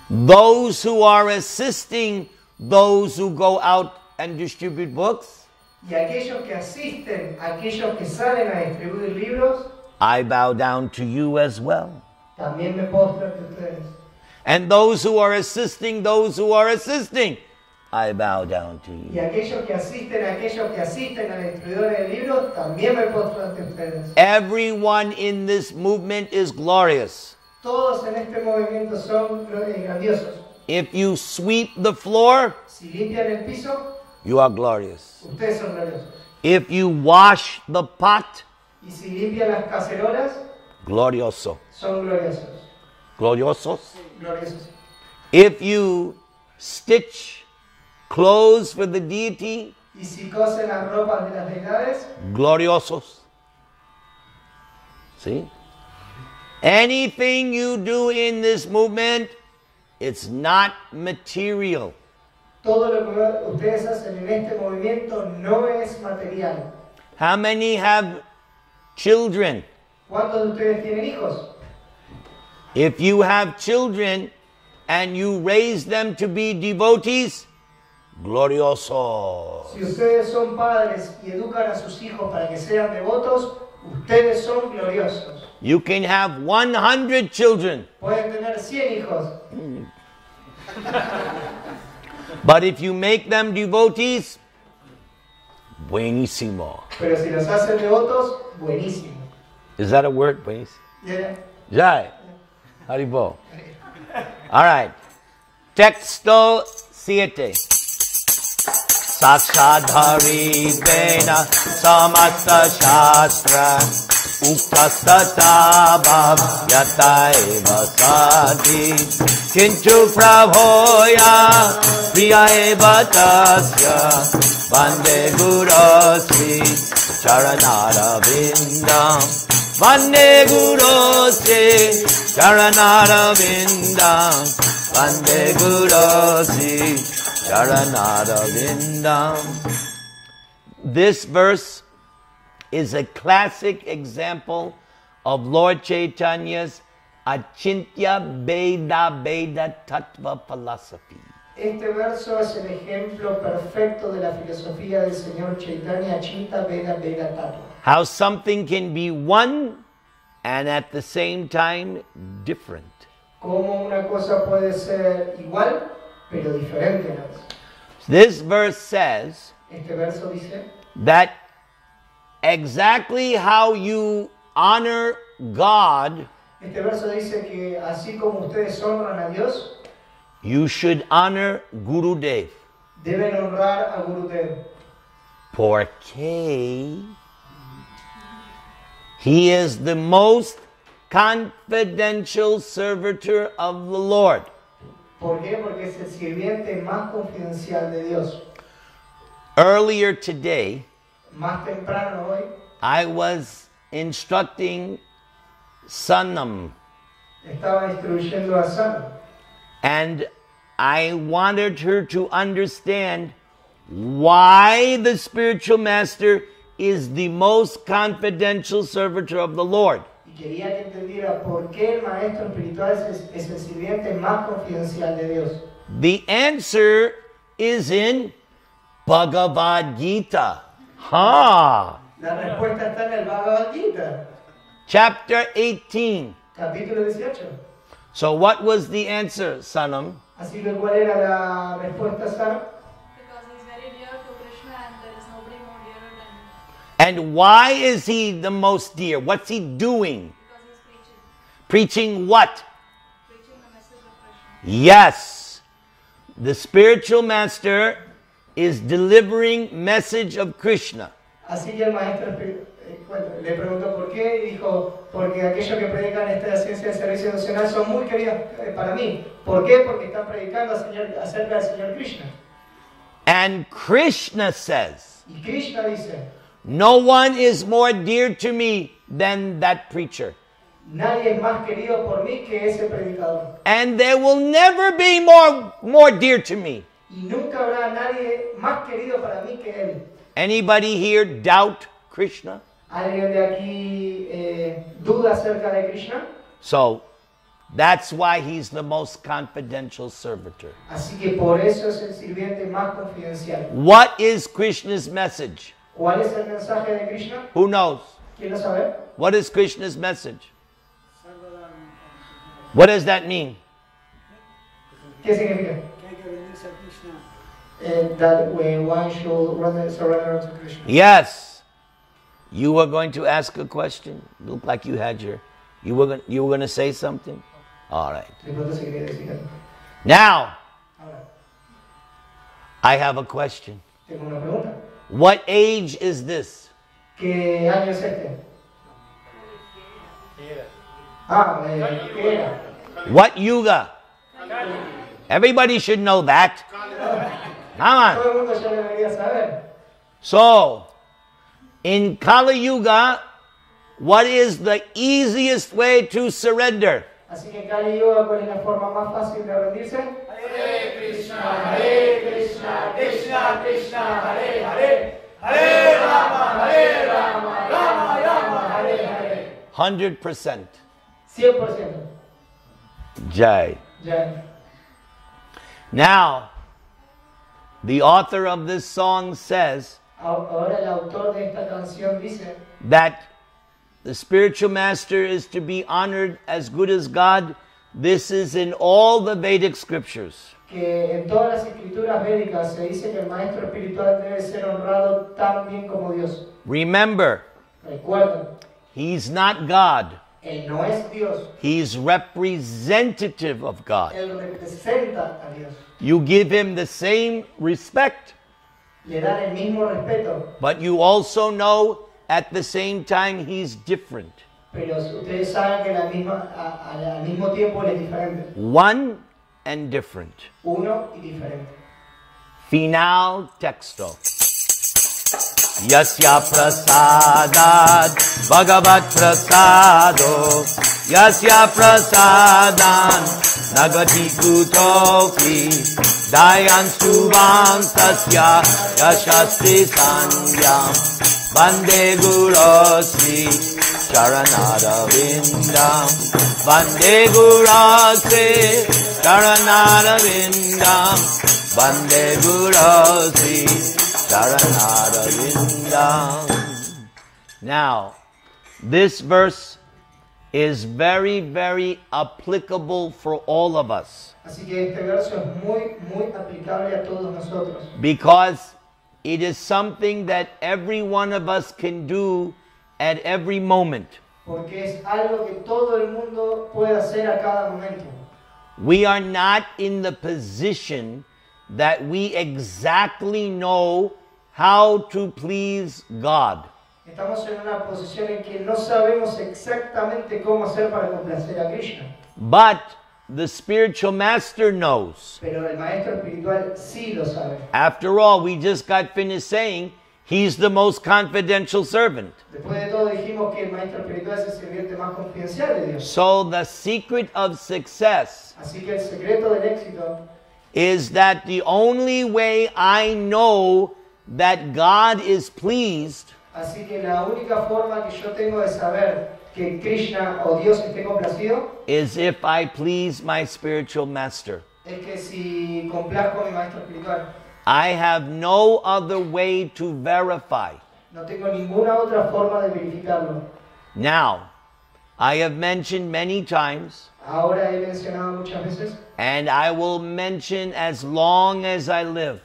Those who are assisting those who go out and distribute books, aquellos que asisten, aquellos que salen a distribuir libros, I bow down to you as well. también me postran de ustedes. And those who are assisting those who are assisting, I bow down to Y you. aquellos que asisten a los distribuidores de libros, también me postran de ustedes. Everyone in this movement is glorious. Todos en este movimiento son grandiosos. If you sweep the floor, Si limpian el piso, you are glorious. ustedes son gloriosos. If you wash the pot, Y si limpian las cacerolas, glorioso. son gloriosos. Gloriosos. Gloriosos. If you stitch clothes for the deity, Y si cosen las ropas de las deidades, gloriosos. See? Anything you do in this movement, it's not material. todo lo que ustedes hacen en este movimiento no es material. How many have children? ¿Cuántos de ustedes tienen hijos? If you have children and you raise them to be devotees, gloriosos. Si ustedes son padres y educan a sus hijos para que sean devotos, ustedes son gloriosos. You can have 100 children, Pueden tener 100 hijos, but if you make them devotees, buenísimo. pero si los hacen devotos, buenísimo. Is that a word, buenísimo? ¿Ya? Jai. Haribo. All right. Texto 7. Sakshadhari Vena Samasta Shastra Uktastata Bhav Yataiva Sadi Kintu Prabhoya Priya Eva Tasya Vande Guru Sri Charanara Vindam Vande Guru Sri Charanara Vindam Vande Guru Sri Charanara Vindam. This verse is a classic example of Lord Chaitanya's Achintya Veda Veda Tattva philosophy. Este verso es el ejemplo perfecto de la filosofía del Señor Chaitanya, Achintya Veda Veda Tattva. How something can be one and at the same time different. Cómo una cosa puede ser igual, pero diferente a la otra. This verse says Este verso dice that exactly how you honor God, Este verso dice que así como ustedes honran a Dios, you should honor Gurudev. deben honrar a Gurudev. Porque he is the most confidential servitor of the Lord. ¿Por qué? Porque es el sirviente más confidencial de Dios. Earlier today, Más temprano hoy, I was instructing Sanam, estaba instruyendo a Sana. and I wanted her to understand why the spiritual master is the most confidential servitor of the Lord. Y quería que entendiera por qué el maestro espiritual es el sirviente más confidencial de Dios. The answer is in Bhagavad Gita. Ha! La respuesta está en el Bhagavad Gita, Chapter 18. capítulo 18. So what was the answer, Sanam? Así que, ¿cuál era la respuesta, Sana? Because he's very dear to Krishna and there is nobody more dearer than him. And why is he the most dear? What's he doing? Because he's preaching. Preaching what? Preaching the message of Krishna. Yes. The spiritual master is delivering message of Krishna. Así que el maestro le preguntó por qué y dijo, porque aquellos que predican esta ciencia del servicio nacional son muy queridos para mí. ¿Por qué? Porque están predicando acerca del Señor Krishna. And Krishna says, Y Krishna dice, no one is more dear to me than that preacher. nadie es más querido por mí que ese predicador. And there will never be more dear to me. Y nunca habrá nadie más querido para mí que él. Anybody here doubt Krishna? ¿Alguien de aquí duda acerca de Krishna? So that's why he's the most confidential servitor. Así que por eso es el sirviente más confidencial. What is Krishna's message? ¿Cuál es el mensaje de Krishna? Who knows? ¿Quién lo sabe? What is Krishna's message? What does that mean? ¿Qué significa? That one should rather surrender to Krishna. Yes. You were going to ask a question. Looked like you had you were going to say something. All right. De pronto se quería decir algo. Now, Ahora, I have a question. tengo una pregunta. What age is this? ¿Qué año es este? Ah, ¿qué era? What yuga? Everybody should know that. Come on. Todo el mundo ya debería saber. So, in Kali Yuga, what is the easiest way to surrender? Así que en Kali Yuga, ¿cuál es la forma más fácil de rendirse? Hare Krishna, Krishna Krishna, Hare Hare, Hare Rama, Rama Rama, Hare Hare. 100%. 100%. Jai. Jai. Now, the author of this song says Ahora el autor de esta canción dice that the spiritual master is to be honored as good as God. This is in all the Vedic scriptures. que en todas las escrituras védicas se dice que el maestro espiritual debe ser honrado tan bien como Dios. Remember, Recuerden, he's not God. él no es Dios, He's representative of God. él representa a Dios. You give him the same respect, Le dan el mismo respeto, but you also know at the same time he's different. pero ustedes saben que al mismo tiempo él es diferente. One and different. Uno y diferente. Final texto. Yasya prasadat bhagavat prasado Yasya prasadan nagati kutoki Dayan stuvam tasya yashastri sanyam Vande Gurasri charanara vindam Vande Gurasri charanara vindam Vande Gurasri Now, this verse is very, very applicable for all of us. Así que este verso es muy aplicable a todos nosotros. Because it is something that every one of us can do at every moment. Porque es algo que todo el mundo puede hacer a cada momento. We are not in the position that we exactly know how to please God. Estamos en una posición en que no sabemos exactamente cómo hacer para complacer a Krishna. But the spiritual master knows. Pero el maestro espiritual sí lo sabe. After all, we just got finished saying he's the most confidential servant. Después de todo dijimos que el maestro espiritual es el sirviente más confidencial de Dios. So the secret of success Así que el secreto del éxito is that the only way I know that God is pleased Así que la única forma que yo tengo de saber que Krishna o Dios esté complacido is if I please my spiritual master. es que si complazco a mi maestro espiritual. I have no other way to verify. No tengo ninguna otra forma de verificarlo. Now, I have mentioned many times, Ahora he mencionado muchas veces and I will mention as long as I live.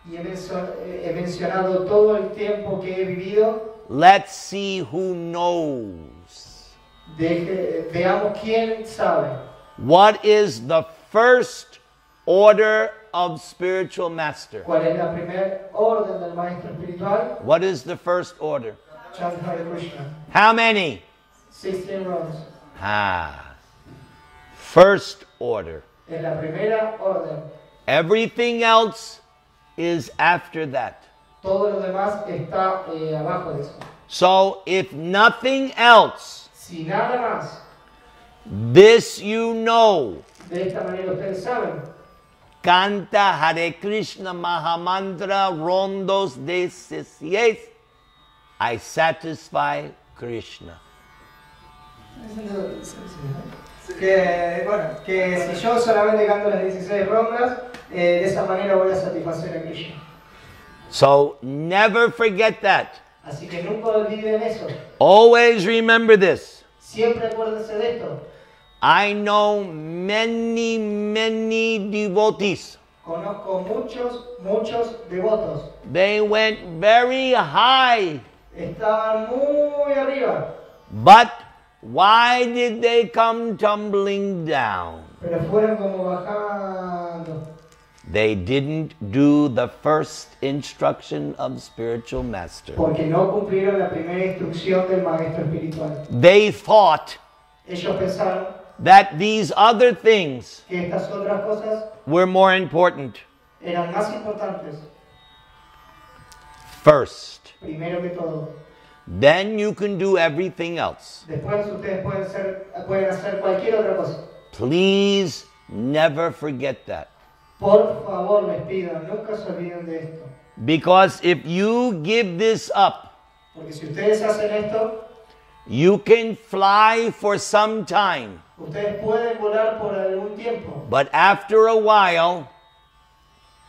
y he mencionado todo el tiempo que he vivido. Let's see who knows. Veamos quién sabe. What is the first order of spiritual master? ¿Cuál es la primera orden del maestro espiritual? What is the first order? Chant Hare Krishna. How many? 16 rounds. First order. Es la primera orden. Everything else is after that. Todo lo demás está abajo de eso. So if nothing else, Si nada más, this you know, de esta manera ustedes saben, canta Hare Krishna Mahamantra rondos de 16, I satisfy Krishna. que si yo solamente canto las 16 rondas, de esa manera voy a satisfacer a Krishna. So never forget that. Así que nunca olviden eso. Always remember this. Siempre acuérdense de esto. I know many, many devotees. Conozco muchos devotos. They went very high. Estaban muy arriba, But why did they come tumbling down? pero fueron como bajando. They didn't do the first instruction of spiritual master. Porque no cumplieron la primera instrucción del maestro espiritual. They thought Ellos pensaron that these other things que estas otras cosas were more important. eran más importantes. first. primero que todo. Then you can do everything else. Después ustedes pueden hacer cualquier otra cosa. Please never forget that. Por favor, les pido, nunca se olviden de esto. Because if you give this up, Porque si ustedes hacen esto, you can fly for some time. ustedes pueden volar por algún tiempo. But after a while,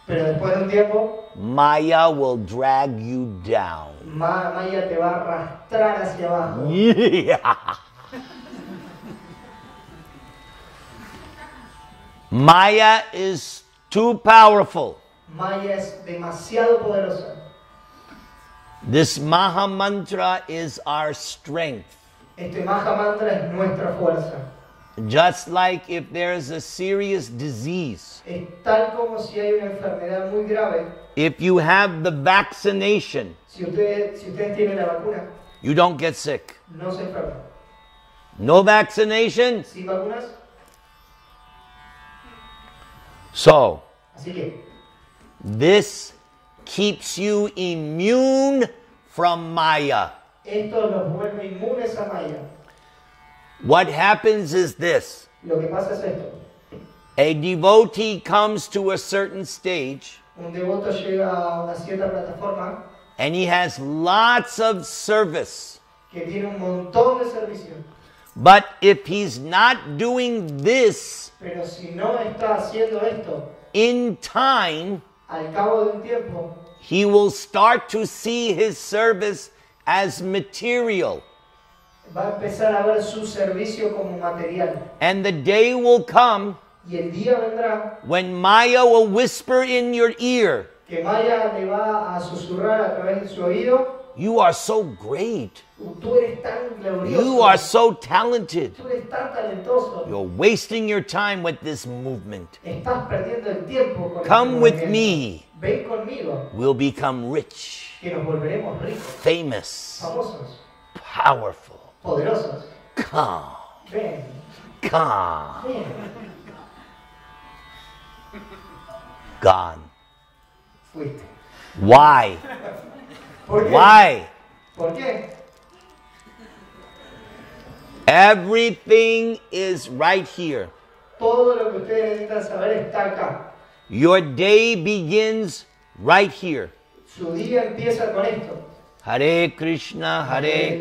Pero después de un tiempo, Maya will drag you down. Maya te va a arrastrar hacia abajo. Yeah. Maya is too powerful. Maya es demasiado poderosa. This Maha Mantra is our strength. Este Maha Mantra es nuestra fuerza. Just like if there's a serious disease, Es tal como si hay una enfermedad muy grave. if you have the vaccination, Si ustedes tienen la vacuna, you don't get sick. no se enferman. No vaccination? ¿Sin vacunas? So, Así que this keeps you immune from Maya. esto los vuelve inmunes a Maya. What happens is this. Lo que pasa es esto. A devotee comes to a certain stage Un devoto llega a una cierta plataforma and he has lots of service. que tiene un montón de servicios. But if he's not doing this Pero si no está haciendo esto, in time, al cabo de un tiempo, he will start to see his service as material. va a empezar a ver su servicio como material. And the day will come Y el día vendrá when Maya will whisper in your ear, que Maya le va a susurrar a través de su oído, "You are so great. tú eres tan glorioso, You are so talented. tú eres tan talentoso, You're wasting your time with this movement. estás perdiendo el tiempo con Come este with movimiento. me. Ven conmigo, We'll become rich, que nos volveremos ricos, famous, famosos, powerful. poderosos. Come, Ven, come." ven. Gone. Fuiste. Why? ¿Por qué? Why? ¿Por qué? Everything is right here. Todo lo que ustedes necesitan saber está acá. Your day begins right here. Su día empieza con esto. Hare Krishna,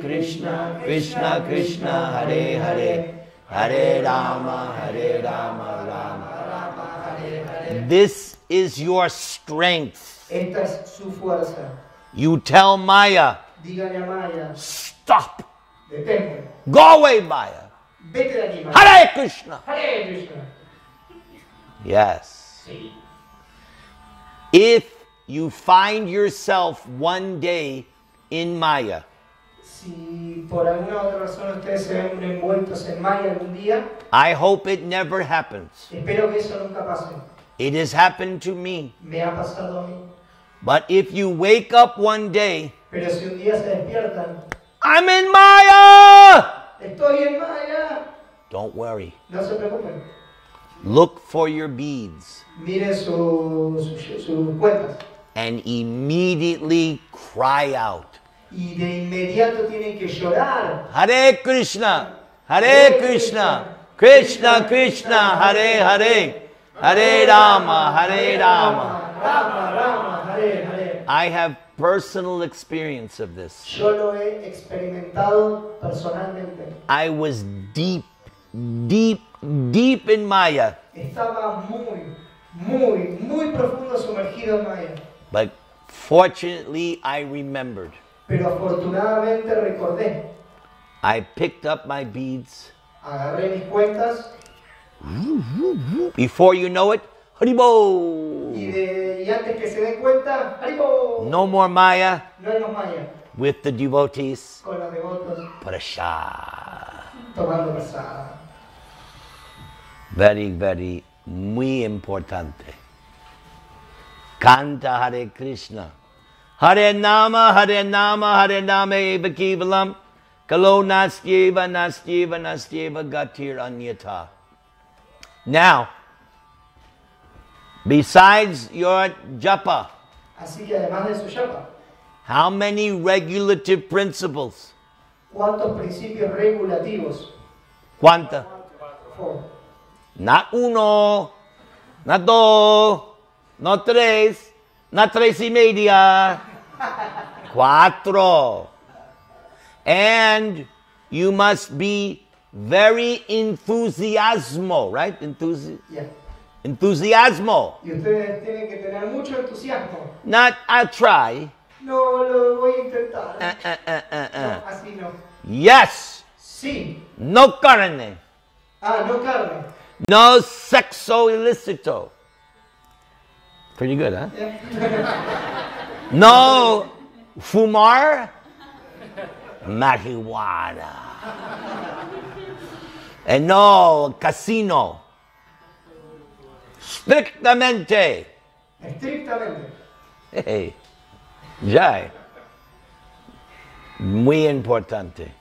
Krishna Krishna, Hare Hare, Hare Rama, Rama Rama, Hare, Hare. This is your strength. Esta es su fuerza. You tell Maya, Dígale a Maya, stop. detente. Go away, Maya. Vete de aquí, Maya. Hare Krishna. Hare Krishna. Yes. Sí. If you find yourself one day in Maya, Si por alguna otra razón ustedes se ven envueltos en Maya algún día, I hope it never happens. espero que eso nunca pase. It has happened to me. Me ha pasado a mí. But if you wake up one day, Pero si un día se despiertan, I'm in Maya! estoy en Maya, Don't worry. no se preocupen. Look for your beads Miren sus cuentas. and immediately cry out. Y de inmediato tienen que llorar. Hare Krishna, Hare Krishna, Krishna Krishna, Hare Hare, Hare Rama, Hare Rama. Rama, Rama, Hare, Hare. I have personal experience of this. Yo lo he experimentado personalmente. I was deep in Maya, Estaba muy profundo sumergido en Maya. but fortunately I remembered. Pero afortunadamente recordé. I picked up my beads. Agarré mis cuentas Before you know it, Haribo! y antes que se den cuenta, ¡Haribo! No more Maya No hay más Maya. with the devotees. Con los devotos Prasad. tomando pasada. Very, very, muy importante. Canta Hare Krishna. Hare Nama, Hare Nama, Hare Nama eva kevalam. Kalo nastyeva, nastyeva, nastyeva gatir anyata. Now, besides your japa, Así que además de su yapa, How many regulative principles? ¿Cuántos principios regulativos? ¿Cuánta? 4. Not uno, not dos, not tres, not tres y media. 4. And you must be very enthusiasmo, right? Yeah. Entusiasmo. Y ustedes tienen que tener mucho entusiasmo. Not I'll try. No lo voy a intentar. No, así no. Yes. Sí. No carne. No carne. No sexo ilícito. Pretty good, huh? Yeah. No fumar marijuana. And no casino. Strictamente. Estrictamente. Hey, ya. Muy importante.